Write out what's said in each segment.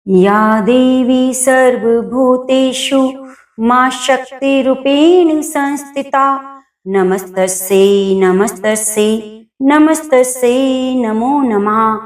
या देवी सर्वभूतेषु मां शक्तिरूपेण संस्थिता नमस्तस्यै नमस्तस्यै नमस्तस्यै नमो नमः।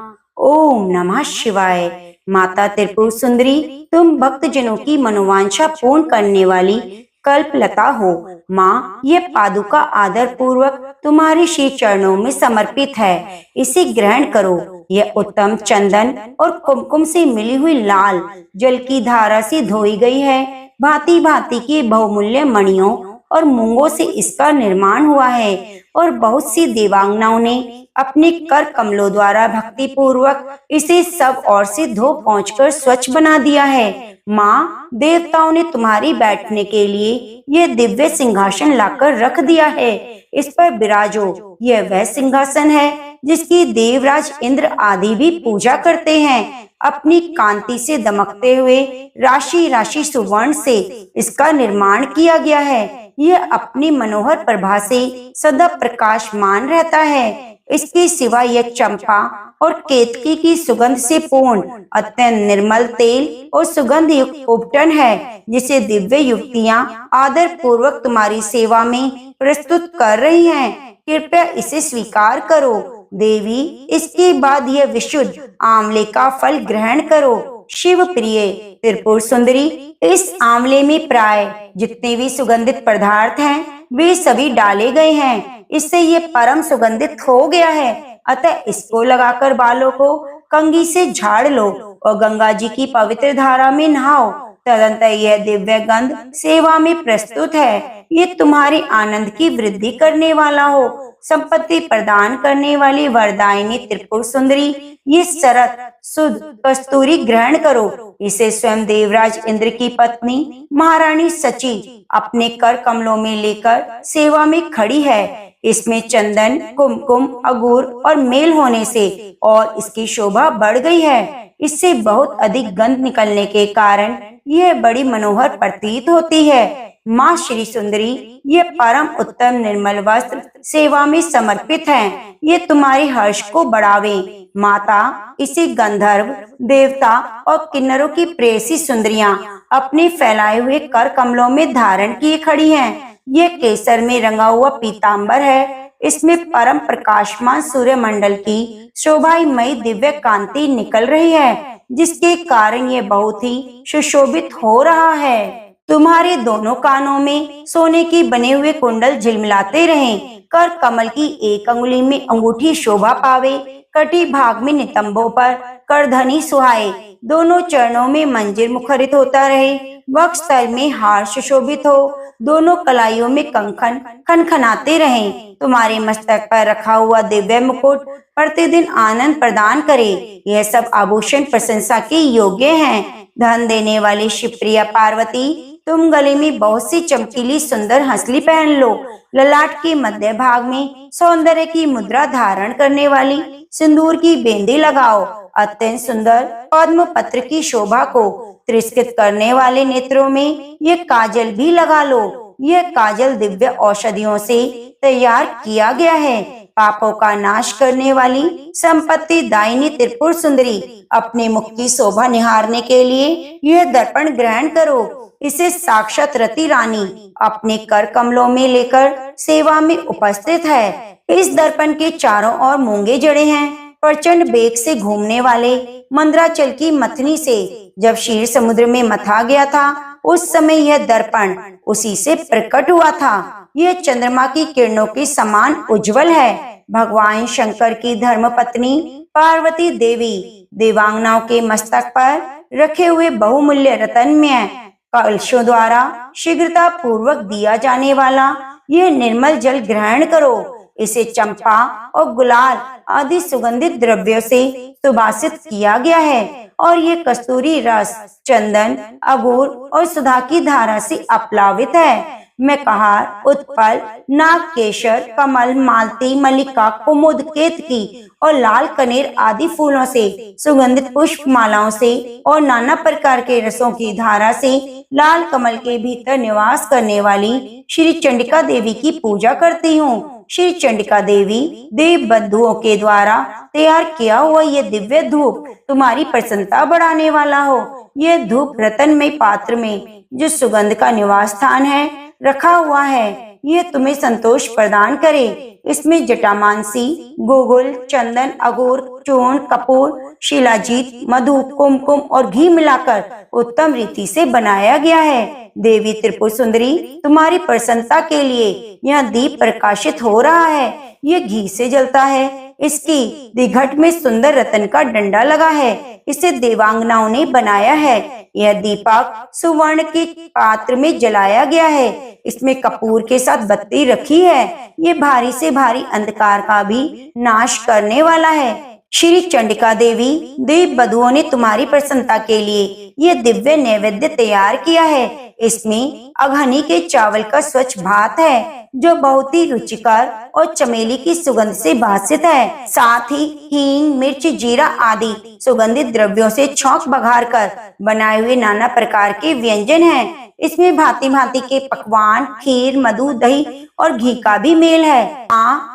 ओम नमः शिवाय। माता त्रिपुर सुंदरी, तुम भक्तजनों की मनोवांछा पूर्ण करने वाली कल्पलता हो। माँ, ये पादुका आदर पूर्वक तुम्हारे श्री चरणों में समर्पित है। इसे ग्रहण करो। यह उत्तम चंदन और कुमकुम से मिली हुई लाल जल की धारा से धोई गई है। भांति भांति की बहुमूल्य मणियों और मूंगों से इसका निर्माण हुआ है और बहुत सी देवांगनाओं ने अपने कर कमलों द्वारा भक्ति पूर्वक इसे सब ओर से धो पहुँचकर स्वच्छ बना दिया है। माँ, देवताओं ने तुम्हारी बैठने के लिए यह दिव्य सिंहासन लाकर रख दिया है। इस पर विराजो। यह वह सिंहासन है जिसकी देवराज इंद्र आदि भी पूजा करते हैं। अपनी कांति से दमकते हुए राशि राशि सुवर्ण से इसका निर्माण किया गया है। यह अपनी मनोहर प्रभा से सदा प्रकाशमान रहता है। इसके सिवा यह चंपा और केतकी की सुगंध से पूर्ण अत्यंत निर्मल तेल और सुगंध युक्त उपटन है, जिसे दिव्य युवतियां आदर पूर्वक तुम्हारी सेवा में प्रस्तुत कर रही हैं। कृपया इसे स्वीकार करो। देवी, इसके बाद यह विशुद्ध आंवले का फल ग्रहण करो। शिव प्रिय त्रिपुर सुंदरी, इस आंवले में प्राय जितने भी सुगंधित पदार्थ हैं वे सभी डाले गए हैं। इससे ये परम सुगंधित हो गया है। अतः इसको लगाकर बालों को कंघी से झाड़ लो और गंगा जी की पवित्र धारा में नहाओ। तदंतर यह दिव्य गंध सेवा में प्रस्तुत है। ये तुम्हारे आनंद की वृद्धि करने वाला हो। संपत्ति प्रदान करने वाली वरदायिनी त्रिपुर सुंदरी, ये शरत शुद्ध कस्तूरी ग्रहण करो। इसे स्वयं देवराज इंद्र की पत्नी महारानी सची अपने कर कमलों में लेकर सेवा में खड़ी है। इसमें चंदन, कुमकुम, अगूर और मेल होने से और इसकी शोभा बढ़ गई है। इससे बहुत अधिक गंध निकलने के कारण यह बड़ी मनोहर प्रतीत होती है। माँ श्री सुंदरी, ये परम उत्तम निर्मल वस्त्र सेवा में समर्पित हैं। ये तुम्हारे हर्ष को बढ़ावे। माता, इसे गंधर्व, देवता और किन्नरों की प्रेयसी सुंदरियां अपने फैलाए हुए कर कमलों में धारण किए खड़ी हैं। ये केसर में रंगा हुआ पीतांबर है। इसमें परम प्रकाशमान सूर्य मंडल की शोभामयी दिव्य कांति निकल रही है, जिसके कारण ये बहुत ही सुशोभित हो रहा है। तुम्हारे दोनों कानों में सोने के बने हुए कुंडल झिलमिलाते रहें। कर कमल की एक अंगुली में अंगूठी शोभा पावे। कटी भाग में नितंबों पर करधनी सुहाए। दोनों चरणों में मंजिर मुखरित होता रहे। वक्ष तल में हार सुशोभित हो। दोनों कलाइयों में कंकन खनखनाते रहें। तुम्हारे मस्तक पर रखा हुआ दिव्य मुकुट प्रतिदिन आनंद प्रदान करे। यह सब आभूषण प्रशंसा के योग्य हैं। धन देने वाली शिवप्रिया पार्वती, तुम गले में बहुत सी चमकीली सुंदर हंसली पहन लो। ललाट के मध्य भाग में सौंदर्य की मुद्रा धारण करने वाली सिंदूर की बेंदी लगाओ। अत्यंत सुंदर पद्म पत्र की शोभा को तिरस्कृत करने वाले नेत्रों में ये काजल भी लगा लो। यह काजल दिव्य औषधियों से तैयार किया गया है। पापों का नाश करने वाली संपत्ति दायिनी त्रिपुर सुंदरी, अपने मुख की शोभा निहारने के लिए यह दर्पण ग्रहण करो। इसे साक्षात रति रानी अपने कर कमलों में लेकर सेवा में उपस्थित है। इस दर्पण के चारों ओर मूंगे जड़े हैं। प्रचंड बेग से घूमने वाले मंद्राचल की मथनी से जब क्षीर समुद्र में मथा गया था, उस समय यह दर्पण उसी से प्रकट हुआ था। यह चंद्रमा की किरणों के समान उज्जवल है। भगवान शंकर की धर्मपत्नी पार्वती देवी देवांगनाओं के मस्तक पर रखे हुए बहुमूल्य रत्नमय कलशों द्वारा शीघ्रता पूर्वक दिया जाने वाला यह निर्मल जल ग्रहण करो। इसे चंपा और गुलाल आदि सुगंधित द्रव्यों से सुवासित किया गया है और ये कस्तूरी रस, चंदन, अगूर और सुधा की धारा से अपलावित है। मैं कहार, उत्पल, नागकेशर, कमल, मालती, मल्लिका, कुमुद, केतकी और लाल कनेर आदि फूलों से सुगंधित पुष्प मालाओं से और नाना प्रकार के रसों की धारा से लाल कमल के भीतर निवास करने वाली श्री चंडिका देवी की पूजा करती हूँ। श्री चंडिका देवी देव बंधुओं के द्वारा तैयार किया हुआ ये दिव्य धूप तुम्हारी प्रसन्नता बढ़ाने वाला हो। यह धूप रत्नमय पात्र में जो सुगंध का निवास स्थान है रखा हुआ है, यह तुम्हें संतोष प्रदान करे। इसमें जटामांसी, गुगुल, चंदन, अगोर, चूर्ण, कपूर, शिलाजीत, मधु, कुमकुम और घी मिलाकर उत्तम रीति से बनाया गया है। देवी त्रिपुर सुंदरी तुम्हारी प्रसन्नता के लिए यह दीप प्रकाशित हो रहा है। यह घी से जलता है। इसकी दिघट में सुंदर रतन का डंडा लगा है। इसे देवांगनाओं ने बनाया है। यह दीपक सुवर्ण के पात्र में जलाया गया है। इसमें कपूर के साथ बत्ती रखी है। ये भारी से भारी अंधकार का भी नाश करने वाला है। श्री चंडिका देवी देव बधुओं ने तुम्हारी प्रसन्नता के लिए ये दिव्य नैवेद्य तैयार किया है। इसमें अघनी के चावल का स्वच्छ भात है जो बहुत ही रुचिकर और चमेली की सुगंध से भासित है। साथ ही हींग, मिर्च, जीरा आदि सुगंधित द्रव्यों से छौंक बघार कर बनाए हुए नाना प्रकार के व्यंजन हैं। इसमें भांति भांति के पकवान, खीर, मधु, दही और घी का भी मेल है।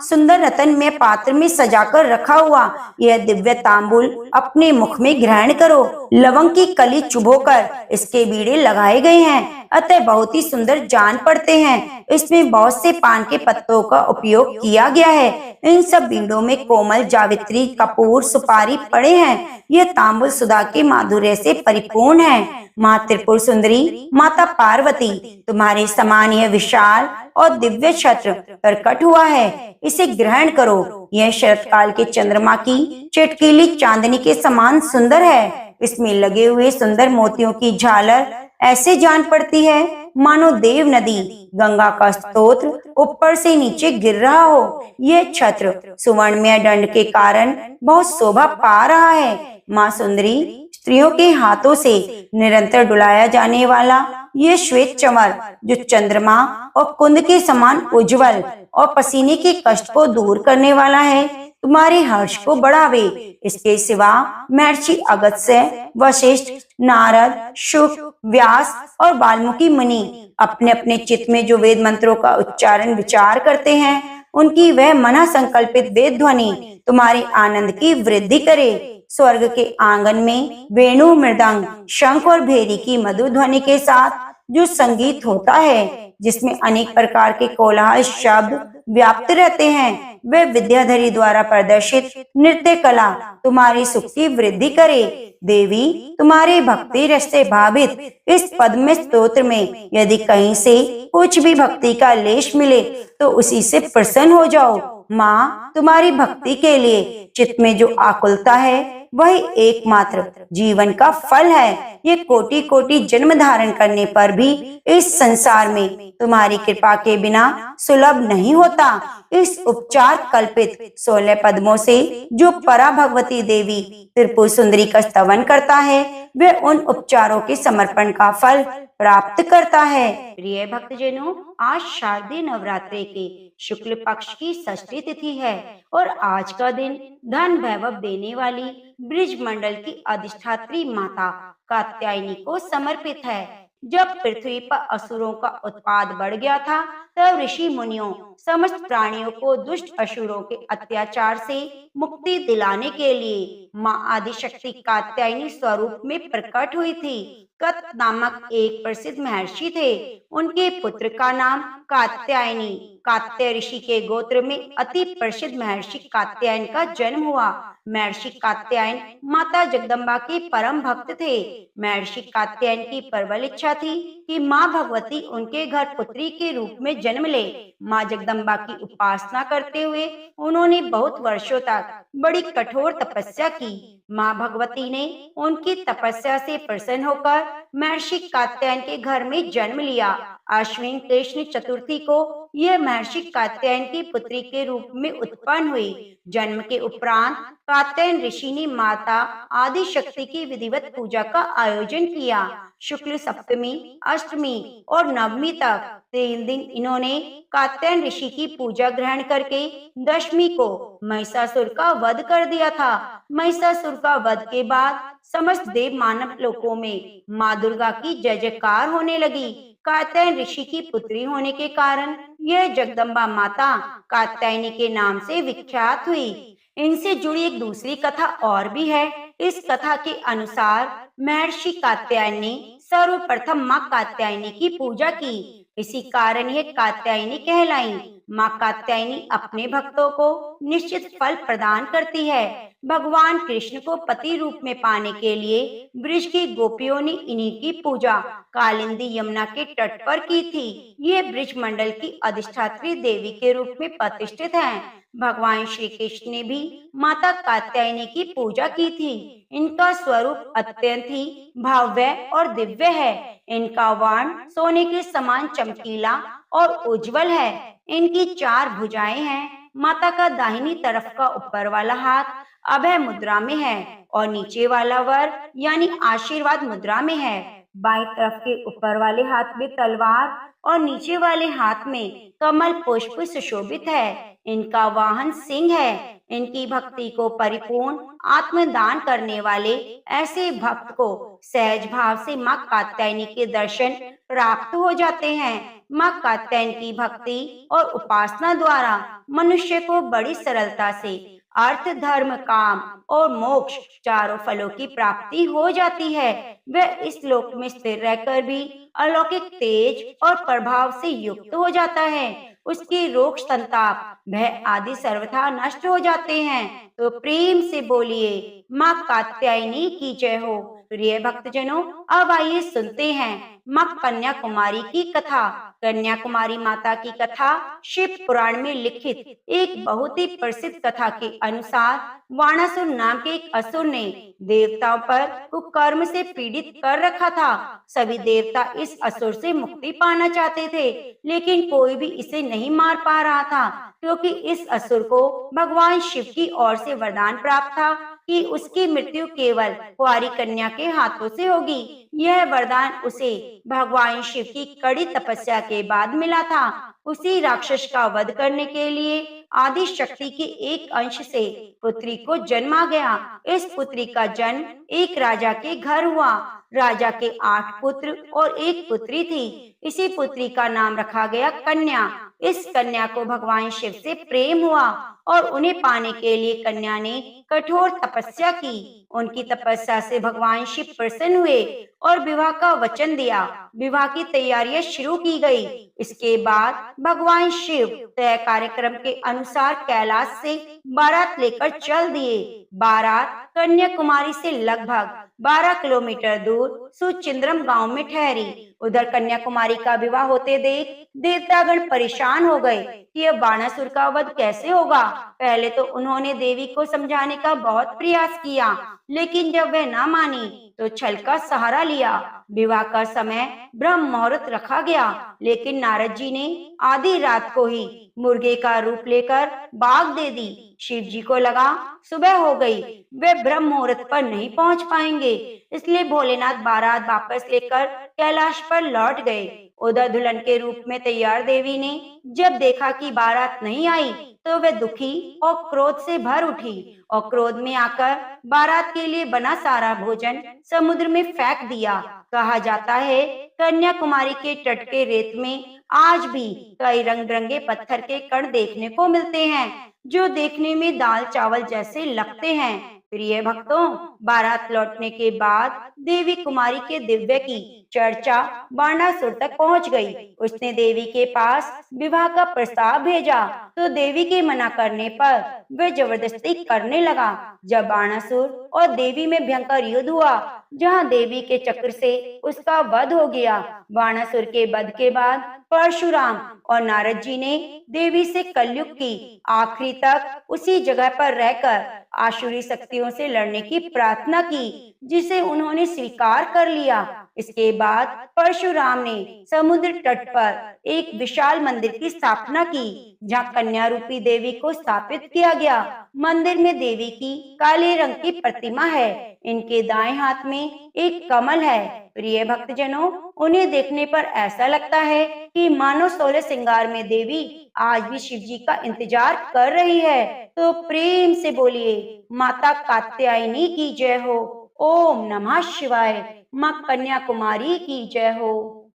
सुंदर रतन में पात्र में सजाकर रखा हुआ यह दिव्य तांबुल अपने मुख में ग्रहण करो। लवंग की कली चुभोकर इसके बीड़े लगाए गए हैं, अतः बहुत ही सुंदर जान पड़ते हैं। इसमें बहुत से पान के पत्तों का उपयोग किया गया है। इन सब बीड़ों में कोमल, जावित्री, कपूर, सुपारी पड़े हैं। यह तांबुल सुधा के माधुर्य से परिपूर्ण है। माँ त्रिपुर सुंदरी, माता पार्वती तुम्हारे समान यह विशाल और दिव्य छत्र प्रकट हुआ है। इसे ग्रहण करो। यह शरत काल के चंद्रमा की चटकीली चांदनी के समान सुंदर है। इसमें लगे हुए सुंदर मोतियों की झालर ऐसे जान पड़ती है मानो देव नदी गंगा का स्तोत्र ऊपर से नीचे गिर रहा हो। यह छत्र सुवर्णमय दंड के कारण बहुत शोभा पा रहा है। माँ सुंदरी, स्त्रियों के हाथों से निरंतर डुलाया जाने वाला ये श्वेत चंवर जो चंद्रमा और कुंद के समान उज्जवल और पसीने के कष्ट को दूर करने वाला है, तुम्हारे हर्ष को बढ़ावे। इसके सिवा महर्षि अगस्त्य, वशिष्ठ, नारद, शुक, व्यास और वाल्मीकि मुनि अपने अपने चित्त में जो वेद मंत्रों का उच्चारण विचार करते हैं, उनकी वह मना संकल्पित वेद ध्वनि तुम्हारे आनंद की वृद्धि करे। स्वर्ग के आंगन में वेणु, मृदंग, शंख और भेरी की मधुर ध्वनि के साथ जो संगीत होता है, जिसमें अनेक प्रकार के कोलाहल शब्द व्याप्त रहते हैं, वे विद्याधरी द्वारा प्रदर्शित नृत्य कला तुम्हारी सुख की वृद्धि करे। देवी, तुम्हारे भक्ति रस से भावित इस पद्म स्तोत्र में यदि कहीं से कुछ भी भक्ति का लेश मिले तो उसी से प्रसन्न हो जाओ। माँ, तुम्हारी भक्ति के लिए चित्त में जो आकुलता है वही एकमात्र जीवन का फल है। ये कोटि कोटि जन्म धारण करने पर भी इस संसार में तुम्हारी कृपा के बिना सुलभ नहीं होता। इस उपचार कल्पित 16 पद्मों से जो परा भगवती देवी त्रिपुर सुंदरी का स्तवन करता है, वे उन उपचारों के समर्पण का फल प्राप्त करता है। प्रिय भक्तजनों, आज शारदीय नवरात्रि के शुक्ल पक्ष की षष्ठी तिथि है और आज का दिन धन वैभव देने वाली ब्रिज मंडल की अधिष्ठात्री माता कात्यायनी को समर्पित है। जब पृथ्वी पर असुरों का उत्पात बढ़ गया था, तब ऋषि मुनियों समस्त प्राणियों को दुष्ट असुरों के अत्याचार से मुक्ति दिलाने के लिए माँ आदिशक्ति कात्यायनी स्वरूप में प्रकट हुई थी। कत नामक एक प्रसिद्ध महर्षि थे। उनके पुत्र का नाम कात्यायनी। कात्य ऋषि के गोत्र में अति प्रसिद्ध महर्षि कात्यायन का जन्म हुआ। महर्षि कात्यायन माता जगदम्बा के परम भक्त थे। महर्षि कात्यायन की प्रबल इच्छा थी कि माँ भगवती उनके घर पुत्री के रूप में जन्म ले। माँ जगदम्बा की उपासना करते हुए उन्होंने बहुत वर्षों तक बड़ी कठोर तपस्या की। माँ भगवती ने उनकी तपस्या से प्रसन्न होकर महर्षि कात्यायन के घर में जन्म लिया। अश्विन कृष्ण चतुर्थी को यह महर्षि कात्यायन की पुत्री के रूप में उत्पन्न हुई। जन्म के उपरांत कात्यायन ऋषि ने माता आदि शक्ति की विधिवत पूजा का आयोजन किया। शुक्ल सप्तमी, अष्टमी और नवमी तक 3 दिन इन्होंने कात्यायन ऋषि की पूजा ग्रहण करके दशमी को महिषासुर का वध कर दिया था। महिषासुर का वध के बाद समस्त देव मानव लोकों में माँ दुर्गा की जय जयकार होने लगी। कात्यायन ऋषि की पुत्री होने के कारण यह जगदम्बा माता कात्यायनी के नाम से विख्यात हुई। इनसे जुड़ी एक दूसरी कथा और भी है। इस कथा के अनुसार महर्षि कात्यायन ने सर्वप्रथम माँ कात्यायनी की पूजा की। इसी कारण यह कात्यायनी कहलाई। माँ कात्यायनी अपने भक्तों को निश्चित फल प्रदान करती है। भगवान कृष्ण को पति रूप में पाने के लिए ब्रिज की गोपियों ने इन्हीं की पूजा कालिंदी यमुना के तट पर की थी। ये ब्रिज मंडल की अधिष्ठात्री देवी के रूप में प्रतिष्ठित हैं। भगवान श्री कृष्ण ने भी माता कात्यायनी की पूजा की थी। इनका स्वरूप अत्यंत ही भव्य और दिव्य है। इनका वर्ण सोने के समान चमकीला और उज्जवल है। इनकी 4 भुजाएं हैं। माता का दाहिनी तरफ का ऊपर वाला हाथ अभय मुद्रा में है और नीचे वाला वर यानी आशीर्वाद मुद्रा में है। बाईं तरफ के ऊपर वाले हाथ में तलवार और नीचे वाले हाथ में कमल पुष्प सुशोभित है। इनका वाहन सिंह है। इनकी भक्ति को परिपूर्ण आत्मदान करने वाले ऐसे भक्त को सहज भाव से माँ कात्यायनी के दर्शन प्राप्त हो जाते हैं। माँ कात्यायनी की भक्ति और उपासना द्वारा मनुष्य को बड़ी सरलता से अर्थ धर्म काम और मोक्ष चारों फलों की प्राप्ति हो जाती है। वह इस लोक में स्थिर रहकर भी अलौकिक तेज और प्रभाव से युक्त हो जाता है। उसके रोग संताप भय आदि सर्वथा नष्ट हो जाते हैं। तो प्रेम से बोलिए माँ कात्यायनी की जय हो। प्रिय भक्तजनों, अब आइए सुनते हैं माँ कन्याकुमारी की कथा। कन्याकुमारी माता की कथा शिव पुराण में लिखित एक बहुत ही प्रसिद्ध कथा के अनुसार वाणासुर नाम के एक असुर ने देवताओं पर कुकर्म से पीड़ित कर रखा था। सभी देवता इस असुर से मुक्ति पाना चाहते थे, लेकिन कोई भी इसे नहीं मार पा रहा था, क्योंकि इस असुर को भगवान शिव की ओर से वरदान प्राप्त था कि उसकी मृत्यु केवल कुंवारी कन्या के हाथों से होगी। यह वरदान उसे भगवान शिव की कड़ी तपस्या के बाद मिला था। उसी राक्षस का वध करने के लिए आदि शक्ति के एक अंश से पुत्री को जन्म आ गया। इस पुत्री का जन्म एक राजा के घर हुआ। राजा के 8 पुत्र और एक पुत्री थी। इसी पुत्री का नाम रखा गया कन्या। इस कन्या को भगवान शिव से प्रेम हुआ और उन्हें पाने के लिए कन्या ने कठोर तपस्या की। उनकी तपस्या से भगवान शिव प्रसन्न हुए और विवाह का वचन दिया। विवाह की तैयारियां शुरू की गई। इसके बाद भगवान शिव तय कार्यक्रम के अनुसार कैलाश से बारात लेकर चल दिए। बारात कन्याकुमारी से लगभग 12 किलोमीटर दूर सुचिंद्रम गांव में ठहरी। उधर कन्याकुमारी का विवाह होते देख देवतागण परेशान हो गए कि यह बाणासुर का वध कैसे होगा। पहले तो उन्होंने देवी को समझाने का बहुत प्रयास किया, लेकिन जब वह न मानी तो छल का सहारा लिया। विवाह का समय ब्रह्म मुहूर्त रखा गया, लेकिन नारद जी ने आधी रात को ही मुर्गे का रूप लेकर बाग दे दी। शिव जी को लगा सुबह हो गई, वे ब्रह्म मुहूर्त पर नहीं पहुंच पाएंगे, इसलिए भोलेनाथ बारात वापस लेकर कैलाश पर लौट गए। उधर दुल्हन के रूप में तैयार देवी ने जब देखा कि बारात नहीं आई तो वह दुखी और क्रोध से भर उठी और क्रोध में आकर बारात के लिए बना सारा भोजन समुद्र में फेंक दिया। कहा जाता है कन्याकुमारी के तट के रेत में आज भी कई रंग बिरंगे पत्थर के कण देखने को मिलते हैं, जो देखने में दाल चावल जैसे लगते हैं। प्रिय भक्तों, बारात लौटने के बाद देवी कुमारी के दिव्य की चर्चा बाणासुर तक पहुंच गई। उसने देवी के पास विवाह का प्रस्ताव भेजा, तो देवी के मना करने पर वह जबरदस्ती करने लगा। जब बाणासुर और देवी में भयंकर युद्ध हुआ, जहां देवी के चक्र से उसका वध हो गया। बाणासुर के वध के बाद परशुराम और नारद जी ने देवी से कलयुग की आखिरी तक उसी जगह पर रहकर आसुरी शक्तियों से लड़ने की प्रार्थना की, जिसे उन्होंने स्वीकार कर लिया। इसके बाद परशुराम ने समुद्र तट पर एक विशाल मंदिर की स्थापना की, जहाँ कन्या रूपी देवी को स्थापित किया गया। मंदिर में देवी की काले रंग की प्रतिमा है। इनके दाएं हाथ में एक कमल है। प्रिय भक्तजनों, उन्हें देखने पर ऐसा लगता है कि मानो 16 श्रृंगार में देवी आज भी शिव जी का इंतजार कर रही है। तो प्रेम से बोलिए माता कात्यायनी की जय हो। ओम नमः शिवाय। माँ कन्याकुमारी की जय हो।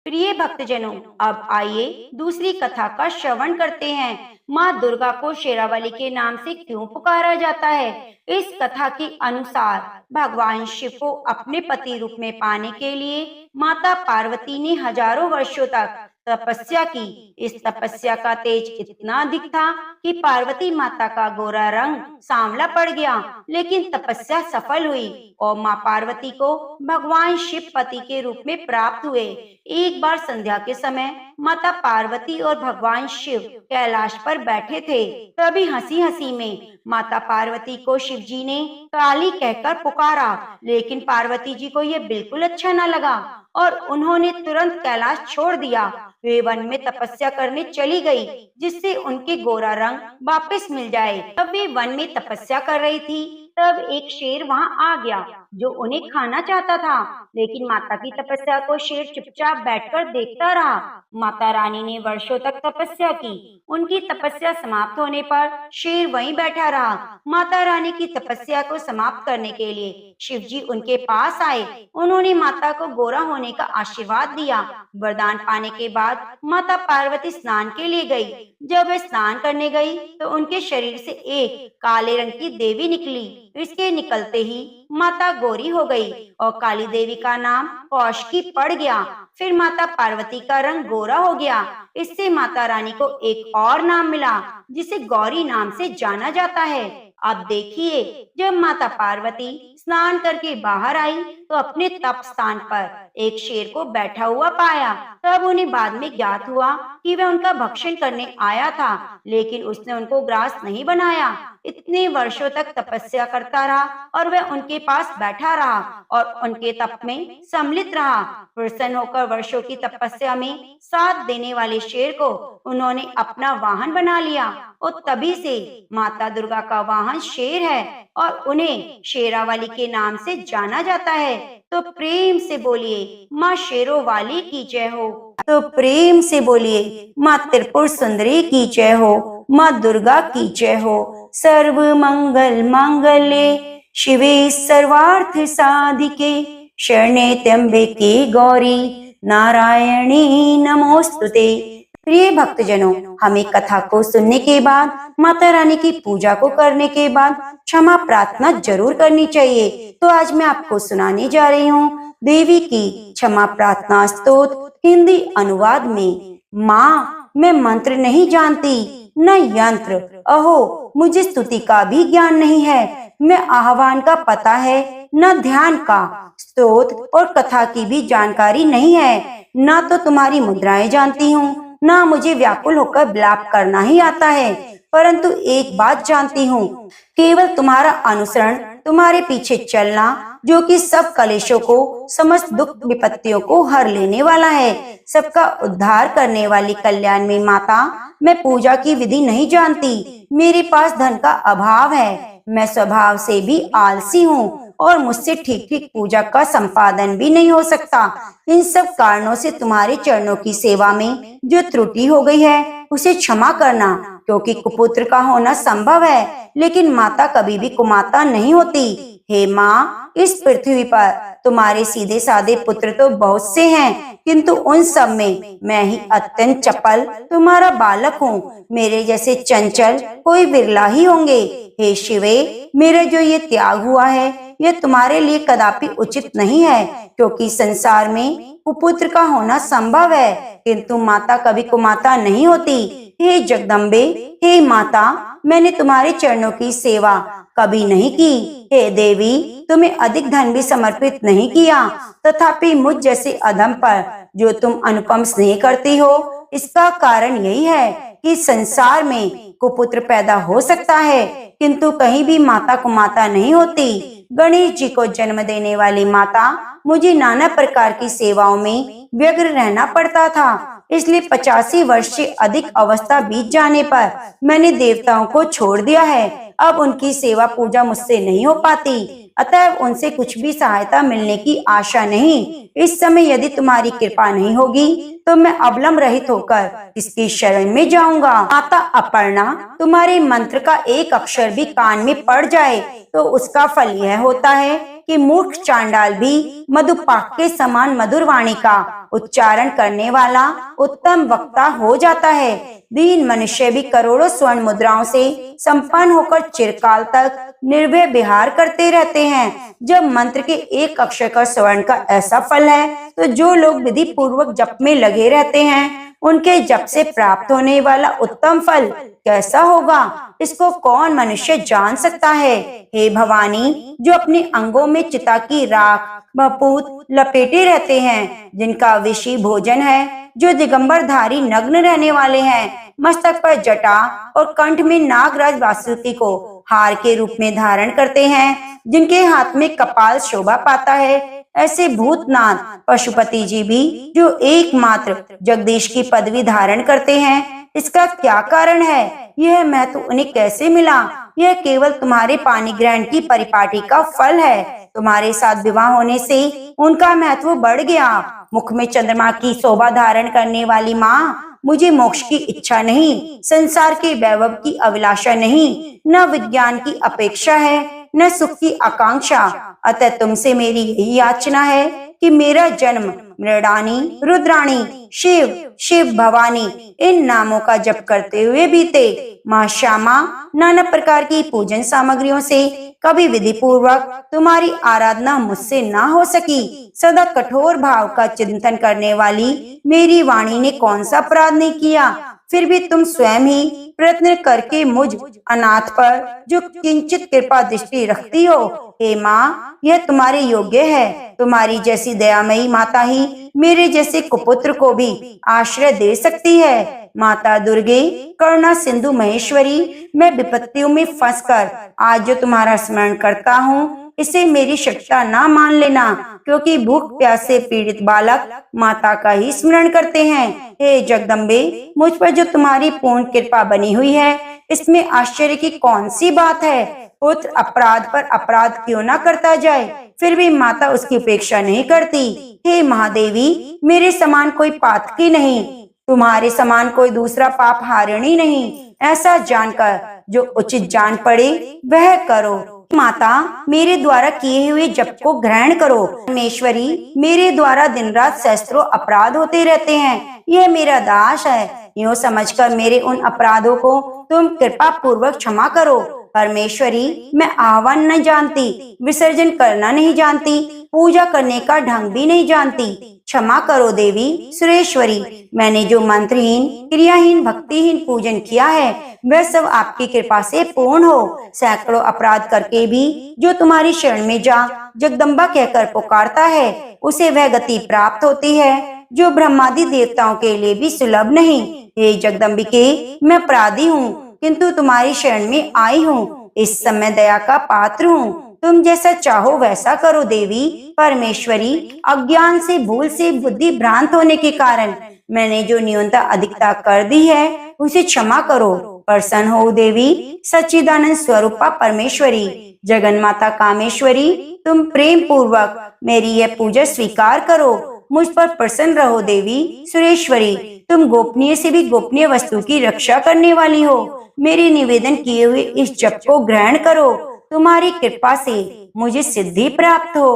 प्रिय भक्तजनों, अब आइए दूसरी कथा का श्रवण करते हैं। माँ दुर्गा को शेरावाली के नाम से क्यों पुकारा जाता है? इस कथा के अनुसार भगवान शिव को अपने पति रूप में पाने के लिए माता पार्वती ने हजारों वर्षों तक तपस्या की। इस तपस्या का तेज इतना अधिक था कि पार्वती माता का गोरा रंग सांवला पड़ गया, लेकिन तपस्या सफल हुई और माँ पार्वती को भगवान शिव पति के रूप में प्राप्त हुए। एक बार संध्या के समय माता पार्वती और भगवान शिव कैलाश पर बैठे थे। तभी हंसी हंसी में माता पार्वती को शिव जी ने काली कहकर पुकारा, लेकिन पार्वती जी को यह बिल्कुल अच्छा न लगा और उन्होंने तुरंत कैलाश छोड़ दिया। वे वन में तपस्या करने चली गई, जिससे उनके गोरा रंग वापस मिल जाए। तब वे वन में तपस्या कर रही थी, तब एक शेर वहां आ गया जो उन्हें खाना चाहता था, लेकिन माता की तपस्या को शेर चुपचाप बैठकर देखता रहा। माता रानी ने वर्षों तक तपस्या की। उनकी तपस्या समाप्त होने पर शेर वहीं बैठा रहा। माता रानी की तपस्या को समाप्त करने के लिए शिव जी उनके पास आए। उन्होंने माता को गोरा होने का आशीर्वाद दिया। वरदान पाने के बाद माता पार्वती स्नान के लिए गई। जब वे स्नान करने गई तो उनके शरीर से एक काले रंग की देवी निकली। इसके निकलते ही माता गोरी हो गई और काली देवी का नाम कौशिकी पड़ गया। फिर माता पार्वती का रंग गोरा हो गया। इससे माता रानी को एक और नाम मिला, जिसे गौरी नाम से जाना जाता है। अब देखिए, जब माता पार्वती स्नान करके बाहर आई तो अपने तप स्थान पर एक शेर को बैठा हुआ पाया। तब उन्हें बाद में ज्ञात हुआ कि वह उनका भक्षण करने आया था, लेकिन उसने उनको ग्रास नहीं बनाया। इतने वर्षों तक तपस्या करता रहा और वह उनके पास बैठा रहा और उनके तप में सम्मिलित रहा। प्रसन्न होकर वर्षों की तपस्या में साथ देने वाले शेर को उन्होंने अपना वाहन बना लिया और तभी से माता दुर्गा का वाहन शेर है और उन्हें शेरावाली के नाम से जाना जाता है। तो प्रेम से बोलिए माँ शेरों वाली की जय हो। तो प्रेम से बोलिए माँ त्रिपुर सुंदरी की जय हो, माँ दुर्गा की जय हो। सर्व मंगल मांगल्ये शिवे सर्वार्थ साधिके शरण्ये त्र्यंबके गौरी नारायणी नमोस्तुते। प्रिय भक्तजनों, हमें कथा को सुनने के बाद, माता रानी की पूजा को करने के बाद क्षमा प्रार्थना जरूर करनी चाहिए। तो आज मैं आपको सुनाने जा रही हूँ देवी की क्षमा प्रार्थना स्तोत्र हिंदी अनुवाद में। माँ, मैं मंत्र नहीं जानती न यंत्र, अहो मुझे स्तुति का भी ज्ञान नहीं है। मैं आह्वान का पता है न ध्यान का, स्तोत्र और कथा की भी जानकारी नहीं है। न तो तुम्हारी मुद्राएं जानती हूँ, ना मुझे व्याकुल होकर विलाप करना ही आता है। परंतु एक बात जानती हूँ, केवल तुम्हारा अनुसरण, तुम्हारे पीछे चलना, जो कि सब कलेशों को, समस्त दुख विपत्तियों को हर लेने वाला है, सबका उद्धार करने वाली कल्याणमयी माता। मैं पूजा की विधि नहीं जानती, मेरे पास धन का अभाव है, मैं स्वभाव से भी आलसी हूँ और मुझसे ठीक ठीक पूजा का संपादन भी नहीं हो सकता। इन सब कारणों से तुम्हारे चरणों की सेवा में जो त्रुटि हो गई है उसे क्षमा करना, क्योंकि कुपुत्र का होना संभव है, लेकिन माता कभी भी कुमाता नहीं होती। हे माँ, इस पृथ्वी पर तुम्हारे सीधे साधे पुत्र तो बहुत से हैं, किंतु उन सब में मैं ही अत्यंत चपल तुम्हारा बालक हूँ। मेरे जैसे चंचल कोई विरला ही होंगे। हे शिवे, मेरा जो ये त्याग हुआ है यह तुम्हारे लिए कदापि उचित नहीं है, क्योंकि संसार में कुपुत्र का होना संभव है, किंतु माता कभी कुमाता नहीं होती। हे जगदम्बे, हे माता, मैंने तुम्हारे चरणों की सेवा कभी नहीं की। हे देवी, तुम्हें अधिक धन भी समर्पित नहीं किया, तथापि मुझ जैसे अधम पर जो तुम अनुपम स्नेह करती हो, इसका कारण यही है कि संसार में कुपुत्र पैदा हो सकता है, किंतु कहीं भी माता कुमाता नहीं होती। गणेश जी को जन्म देने वाली माता, मुझे नाना प्रकार की सेवाओं में व्यग्र रहना पड़ता था, इसलिए 85 वर्ष से अधिक अवस्था बीत जाने पर मैंने देवताओं को छोड़ दिया है। अब उनकी सेवा पूजा मुझसे नहीं हो पाती, अतः उनसे कुछ भी सहायता मिलने की आशा नहीं। इस समय यदि तुम्हारी कृपा नहीं होगी तो मैं अवलंब रहित होकर किसकी शरण में जाऊंगा। माता अपर्णा, तुम्हारे मंत्र का एक अक्षर भी कान में पड़ जाए तो उसका फल यह होता है कि मूर्ख चांडाल भी मधुपाक के समान मधुर वाणी का उच्चारण करने वाला उत्तम वक्ता हो जाता है। दीन मनुष्य भी करोड़ों स्वर्ण मुद्राओं से संपन्न होकर चिरकाल तक निर्भय विहार करते रहते हैं। जब मंत्र के एक अक्षर का स्वर्ण का ऐसा फल है, तो जो लोग विधि पूर्वक जप में लगे रहते हैं, उनके जप से प्राप्त होने वाला उत्तम फल कैसा होगा, इसको कौन मनुष्य जान सकता है। हे भवानी, जो अपने अंगों में चिता की राख भपूत लपेटे रहते हैं, जिनका विषी भोजन है, जो दिगंबरधारी नग्न रहने वाले हैं, मस्तक पर जटा और कंठ में नागराज वासुकी को हार के रूप में धारण करते हैं, जिनके हाथ में कपाल शोभा पाता है, ऐसे भूतनाथ पशुपति जी भी जो एकमात्र जगदीश की पदवी धारण करते हैं, इसका क्या कारण है? यह महत्व उन्हें कैसे मिला? यह केवल तुम्हारे पानी ग्रहण की परिपाटी का फल है। तुम्हारे साथ विवाह होने से उनका महत्व बढ़ गया। मुख में चंद्रमा की शोभा धारण करने वाली माँ, मुझे मोक्ष की इच्छा नहीं, संसार के वैभव की अभिलाषा नहीं, न विज्ञान की अपेक्षा है, न सुख की आकांक्षा। अतः तुमसे मेरी यही याचना है कि मेरा जन्म मृडानी, रुद्राणी, शिव, शिव भवानी इन नामों का जप करते हुए बीते। माँ श्यामा नाना प्रकार की पूजन सामग्रियों से कभी विधि पूर्वक तुम्हारी आराधना मुझसे ना हो सकी। सदा कठोर भाव का चिंतन करने वाली मेरी वाणी ने कौन सा अपराध नहीं किया, फिर भी तुम स्वयं ही प्रयत्न करके मुझ अनाथ पर जो किंचित कृपा दृष्टि रखती हो। हे माँ, यह तुम्हारे योग्य है। तुम्हारी जैसी दयामयी माता ही मेरे जैसे कुपुत्र को भी आश्रय दे सकती है। माता दुर्गे, करुणा सिंधु महेश्वरी, मैं विपत्तियों में फंसकर आज जो तुम्हारा स्मरण करता हूँ, इसे मेरी शक्ति ना मान लेना, क्योंकि भूख प्यास से पीड़ित बालक माता का ही स्मरण करते हैं। हे जगदम्बे, मुझ पर जो तुम्हारी पूर्ण कृपा बनी हुई है, इसमें आश्चर्य की कौन सी बात है। पुत्र अपराध पर अपराध क्यों ना करता जाए, फिर भी माता उसकी उपेक्षा नहीं करती। हे महादेवी, मेरे समान कोई पातकी नहीं, तुम्हारे समान कोई दूसरा पाप हारिणी नहीं। ऐसा जानकर जो उचित जान पड़े वह करो। माता, मेरे द्वारा किए हुए जप को ग्रहण करो। परमेश्वरी, मेरे द्वारा दिन रात सहस्त्रों अपराध होते रहते हैं, यह मेरा दास है। यूँ समझकर मेरे उन अपराधों को तुम कृपा पूर्वक क्षमा करो। परमेश्वरी, मैं आह्वान नहीं जानती, विसर्जन करना नहीं जानती, पूजा करने का ढंग भी नहीं जानती। क्षमा करो देवी सुरेश्वरी, मैंने जो मंत्रहीन, क्रियाहीन, भक्तिहीन पूजन किया है, वह सब आपकी कृपा से पूर्ण हो। सैकड़ों अपराध करके भी जो तुम्हारी शरण में जा जगदम्बा कहकर पुकारता है, उसे वह गति प्राप्त होती है जो ब्रह्मादि देवताओं के लिए भी सुलभ नहीं। हे जगदम्बिके, मैं अपराधी हूँ, किंतु तुम्हारी शरण में आई हूँ। इस समय दया का पात्र हूँ, तुम जैसा चाहो वैसा करो देवी। परमेश्वरी, अज्ञान से, भूल से, बुद्धि भ्रांत होने के कारण मैंने जो न्यूनता अधिकता कर दी है, उसे क्षमा करो। प्रसन्न हो देवी सच्चिदानंद स्वरूपा परमेश्वरी, जगन माता कामेश्वरी, तुम प्रेम पूर्वक मेरी यह पूजा स्वीकार करो। मुझ पर प्रसन्न रहो देवी सुरेश्वरी, तुम गोपनीय से भी गोपनीय वस्तु की रक्षा करने वाली हो। मेरे निवेदन किए हुए इस जप को ग्रहण करो, तुम्हारी कृपा से मुझे सिद्धि प्राप्त हो।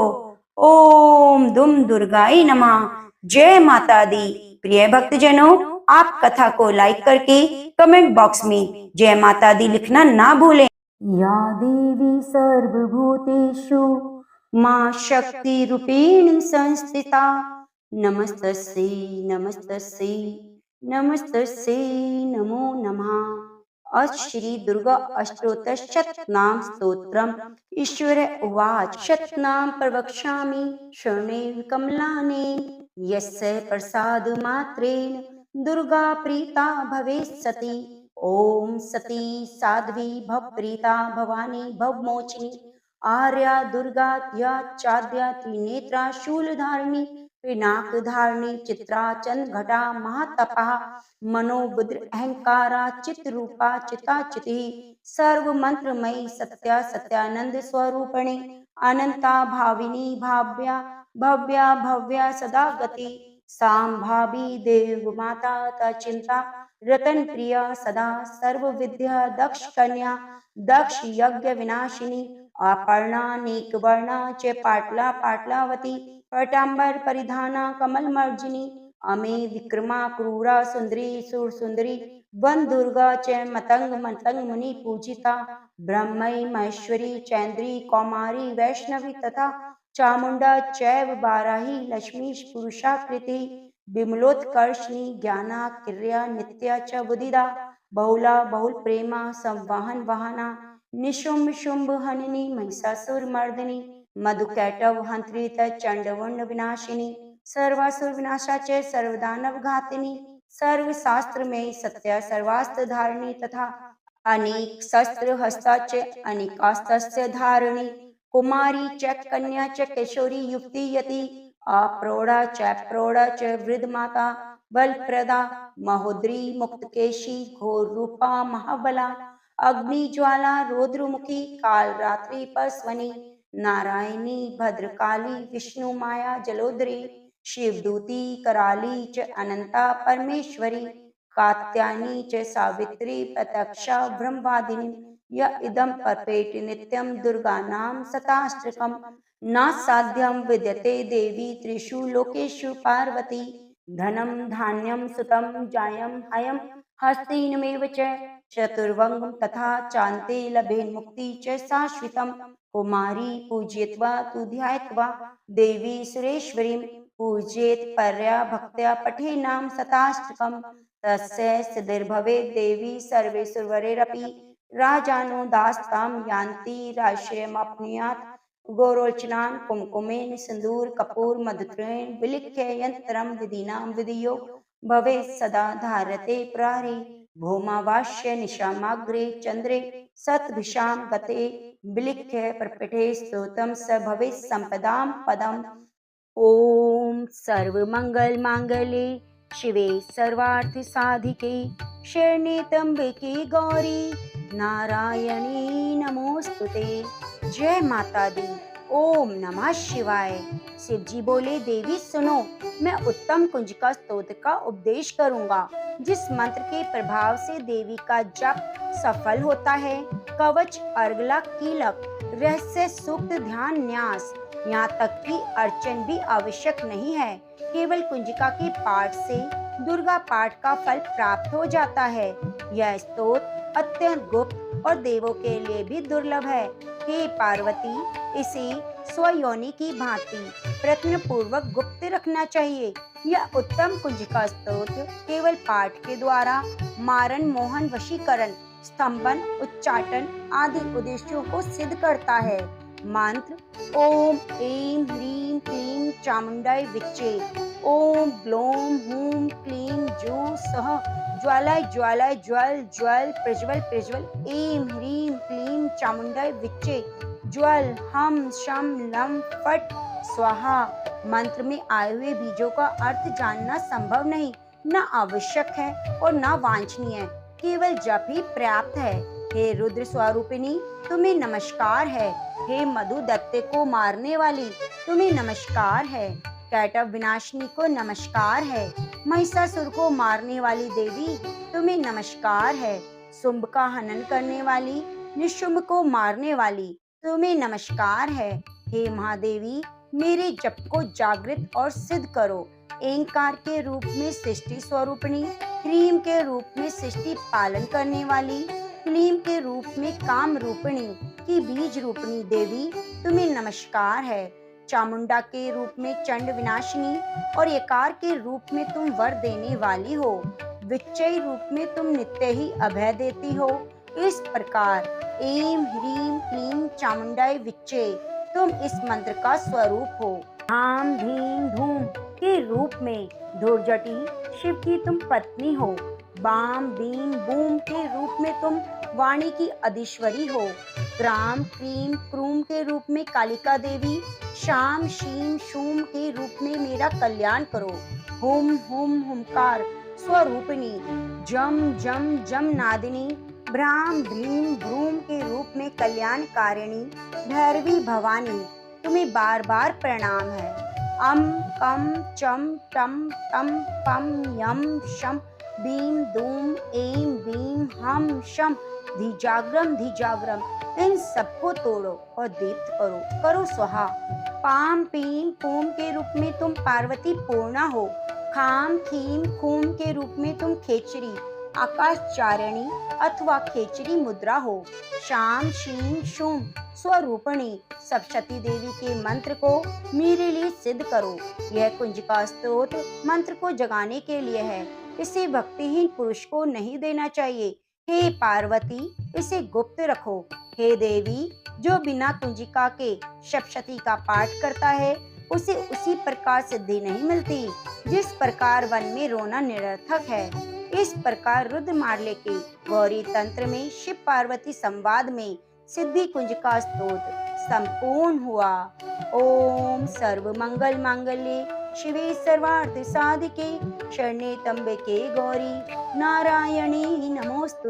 ओम दुम दुर्गाई नमः। जय माता दी। प्रिय भक्तजनों, आप कथा को लाइक करके कमेंट बॉक्स में जय माता दी लिखना ना भूलें। या देवी सर्वभूतेषु मां शक्ति रूपेण संस्थिता, नमस्तस्यै नमस्तस्यै नमस्तस्यै नमो नमः। अथ श्री दुर्गा अष्टोत्तर शतनाम स्तोत्रम। ईश्वर उवाच शतनाम प्रवक्ष्यामि शरणे कमलाने, यस्य प्रसाद मात्रेण दुर्गा प्रीता भवेत् सती। ओम सती साध्वी भवप्रीता भवानी भवमोचिनी, आर्या दुर्गा या चाद्या त्रिनेत्रा शूलधारिणी, पिनाक धारिणी, चित्रा चंद घटा महातपा, मनोबुद्र अहंकारा, चित रूपा चिता चिति, सर्व मंत्रमयी सत्या सत्यानंद स्वरूपिणी, अनंता भाविनी भाव्या भव्या भव्या सदा गति, सांभावी देव माता तचिंता, रतन प्रिया सदा सर्व विद्या, दक्ष कन्या, दक्ष यज्ञ विनाशिनी, अपर्णानेकवर्णा च पाटला पाटलावती पटाम्बर परिधाना कमलमर्जिनी अमे विक्रमा क्रूरा सुंदरी सुरसुंदरी वन दुर्गा च मतंग मतंग मुनि पूजिता ब्रह्मई महेश्वरी चैन्द्री कौमारी वैष्णवी तथा चामुंडा चैव बाराही लक्ष्मी पुरुषाकृति विमलोत्कर्षणी ज्ञाना क्रिया नित्या च बुधिदा बहुला बहुल प्रेमा संवाहन वाहना निशुंभ शुंभ हननी महिषासुर मर्दिनी मधुकैटव हंत्रित चंडवुंड विनाशिनी सर्वासुर विनाशाचे सर्वदानव घातिनी सर्व शास्त्र में सत्य सर्वास्त्र धारिणी तथा अनेक शस्त्र हस्ताचे अनेकास्त्रस्य धारिणी कुमारी च कन्या च किशोरी युक्ति यति अप्रौढ़ा च प्रौढ़ा च वृद्ध माता बलप्रदा महोदरी मुक्तकेशी घोर रूपा महाबला अग्नि ज्वाला रौद्रमुखी काल रात्रि पार्श्वनी नारायणी भद्रकाली विष्णु माया जलोदरी शिवदूती कराली च अनंता परमेश्वरी कात्यायनी च सावित्री प्रत्यक्षा ब्रह्मवादिनी य इदं परपेट नित्यं दुर्गानां शताष्टकं न साध्यं विद्यते देवी त्रिषु लोकेषु पार्वती धनं धान्यं सुतं जायं हयं हस्तिनमेव च चतुर्वंगं तथा चान्ते लभेन मुक्ति च शाश्वतं कुमारी पूजयित्वा तु ध्यायित्वा देवी सुरेश्वरीं पूजयेत् पर्या भक्त्या पठे नाम शताष्टकं तस्य सिद्धिर्भवेत् देवी सर्वेषु राजानो दास्तां यान्ति राश्रयमप्नुयात् गौरोचनान् कुमकुमेन सिन्दूर कपूर मधुत्रेण विलिख्य यन्त्रं विधिनां विधियो भवेत् सदा धारते प्रारे भौमावास्य निशामाग्रे चन्द्रे सतभिषां गते विलिख्य प्रपठे स्तोत्रं स भवेत् सम्पदां पदम् ॐ सर्वमंगल मांगल्ये शिवे सर्वार्थ साधिके शरण्ये त्र्यंबके गौरी नारायणी नमोस्तुते। जय माता दी। ओम नमः शिवाय। शिव जी बोले, देवी सुनो, मैं उत्तम कुंजिका स्तोत्र का उपदेश करूंगा जिस मंत्र के प्रभाव से देवी का जप सफल होता है। कवच, अर्गला, कीलक, रहस्य, सूक्त, ध्यान, न्यास, यहाँ तक कि अर्चन भी आवश्यक नहीं है। केवल कुंजिका के पाठ से दुर्गा पाठ का फल प्राप्त हो जाता है। यह स्तोत्र अत्यंत गुप्त और देवों के लिए भी दुर्लभ है। हे पार्वती, इसे स्वयोनि की भांति प्रयत्न पूर्वक गुप्त रखना चाहिए। यह उत्तम कुंजिका स्तोत्र केवल पाठ के द्वारा मारण, मोहन, वशीकरण, स्तंभन, उच्चाटन आदि उद्देश्यों को सिद्ध करता है। मंत्र: ओम ऐं ह्रीं क्लीं चामुंडाय विच्चे। ओम ग्लौं हूं क्लीं जूं सः ज्वालाय ज्वालाय ज्वल ज्वल प्रज्वल प्रज्वल। ऐं ह्रीं क्लीं चामुंडाय विच्चे ज्वल हम शम लम फट स्वाहा। मंत्र में आए हुए बीजों का अर्थ जानना संभव नहीं, न आवश्यक है और न वांछनीय, केवल जप ही पर्याप्त है। हे रुद्र स्वरूपिणी, तुम्हें नमस्कार है। हे मधु दैत्य को मारने वाली, तुम्हें नमस्कार है। कैटव विनाशिनी को नमस्कार है। महिषासुर को मारने वाली देवी, तुम्हें नमस्कार है। शुंभ का हनन करने वाली, निशुंभ को मारने वाली, तुम्हें नमस्कार है। हे महादेवी, मेरे जप को जागृत और सिद्ध करो। एंकार के रूप में सृष्टि स्वरूपिणी, ह्रीम के रूप में सृष्टि पालन करने वाली, क्लीम के रूप में काम रूपिणी की बीज रूपिणी देवी, तुम्हें नमस्कार है। चामुंडा के रूप में चंड विनाशिनी और यकार के रूप में तुम वर देने वाली हो। विच्चय रूप में तुम नित्य ही अभय देती हो। इस प्रकार ऐं ह्रीं क्लीं चामुंडाय विच्चे, तुम इस मंत्र का स्वरूप हो। धाम धीम धूम के रूप में धूर्जटी शिव की तुम पत्नी हो। बाम बीम बूम के रूप में तुम वाणी की अधीश्वरी हो। क्राम क्रीम क्रूम के रूप में कालिका देवी, शाम शीम शूम के रूप में मेरा कल्याण करो। हुम हुम हुमकार स्वरूपिणी, जम जम जम नादिनी, भ्राम भ्रीम भ्रूम के रूप में कल्याणकारिणी भैरवी भवानी, तुम्हें बार बार प्रणाम है। अम कम चम टम तम पम यम शम बीम दूम ऐं बीम हम शम धिजाग्रम इन सबको तोड़ो और दीप्त करो, करो स्वाहा। पाम पीम पूम के रूप में तुम पार्वती पूर्णा हो। खाम खीम खूम के रूप में तुम खेचरी आकाशचारिणी अथवा खेचरी मुद्रा हो। शाम शीम शुम स्वरूपणी सप्तशती देवी के मंत्र को मेरे लिए सिद्ध करो। यह कुंजिका स्तोत्र मंत्र को जगाने के लिए है, इसे भक्तिहीन पुरुष को नहीं देना चाहिए। हे पार्वती, इसे गुप्त रखो। हे देवी, जो बिना कुंजिका के सप्तशती का पाठ करता है उसे उसी प्रकार सिद्धि नहीं मिलती जिस प्रकार वन में रोना निरर्थक है। इस प्रकार रुद्रमाल्य के गौरी तंत्र में शिव पार्वती संवाद में सिद्धि कुंजिका स्तोत्र संपूर्ण हुआ। ओम सर्व मंगल मांगल्ये शिवे सर्वार्थ साधिके शरण्ये त्र्यंबके गौरी नारायणी नमोस्तुते।